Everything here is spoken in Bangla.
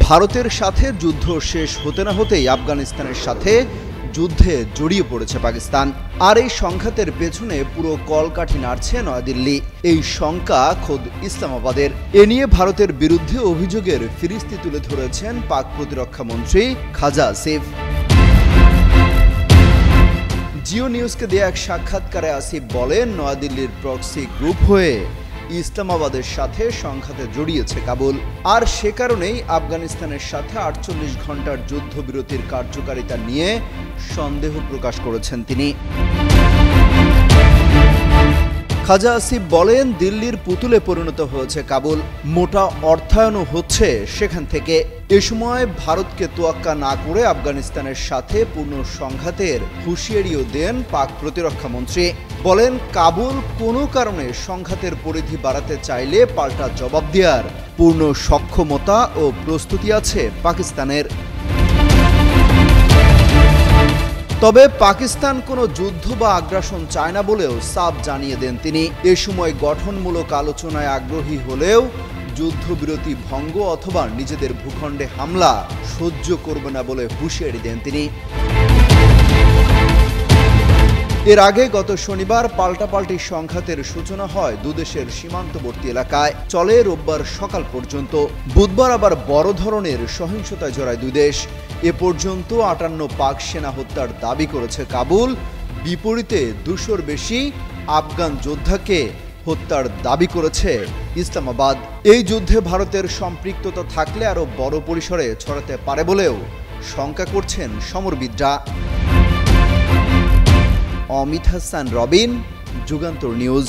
ভারতের সাথে যুদ্ধ শেষ হতে না হতেই আফগানিস্তানের সাথে যুদ্ধে জড়িয়ে পড়েছে পাকিস্তান। আর এই সংঘাতের পেছনে পুরো কলকাঠি নাড়ছে নয়াদিল্লি। এই শঙ্কা খোদ ইসলামাবাদের। এ নিয়ে ভারতের বিরুদ্ধে অভিযোগের ফিরিস্তি তুলে ধরেছেন পাক প্রতিরক্ষা মন্ত্রী খাজা আসিফ। জিও নিউজকে দেয়া এক সাক্ষাৎকারে আসিফ বলেন, নয়াদিল্লির প্রক্সি গ্রুপ হয়ে ইসলামাবাদের সাথে সংঘাতে জড়িয়েছে কাবুল। আর সে কারণেই আফগানিস্তানের সাথে ৪৮ ঘন্টার যুদ্ধবিরতির কার্যকারিতা নিয়ে সন্দেহ প্রকাশ করেছেন তিনি। খাজা আসিফ বলেন, দিল্লির পুতুলে পরিণত হয়েছে কাবুল, মোটা অর্থায়নও হচ্ছে সেখান থেকে। এ সময় ভারতকে তোয়াক্কা না করে আফগানিস্তানের সাথে পূর্ণ সংঘাতের হুঁশিয়ারিও দেন পাক প্রতিরক্ষা মন্ত্রী। বলেন, কাবুল কোনো কারণে সংঘাতের পরিধি বাড়াতে চাইলে পাল্টা জবাব দেওয়ার পূর্ণ সক্ষমতা ও প্রস্তুতি আছে পাকিস্তানের। তবে পাকিস্তান কোনো যুদ্ধ বা আগ্রাসন চায় না বলেও সাফ জানিয়ে দেন তিনি। এ সময় গঠনমূলক আলোচনায় আগ্রহী হলেও যুদ্ধবিরতি ভঙ্গ অথবা নিজেদের ভূখণ্ডে হামলা সহ্য করবে না বলে হুঁশিয়ারি দেন তিনি। এর আগে গত শনিবার পাল্টাপাল্টি সংঘাতের সূচনা হয় দুদেশের সীমান্তবর্তী এলাকায়, চলে রোববার সকাল পর্যন্ত। বুধবার আবার বড় ধরনের সহিংসতায় জড়ায় দুই দেশ। এ পর্যন্ত ৫৮ পাক সেনা হত্যার দাবি করেছে কাবুল, বিপরীতে ২০০-র বেশি আফগান যোদ্ধাকে হত্যার দাবি করেছে ইসলামাবাদ। এই যুদ্ধে ভারতের সম্পৃক্ততা থাকলে আরও বড় পরিসরে ছড়াতে পারে বলেও শঙ্কা করছেন সমরবিদরা। অমিত হাসান রবিন, যুগান্তর নিউজ।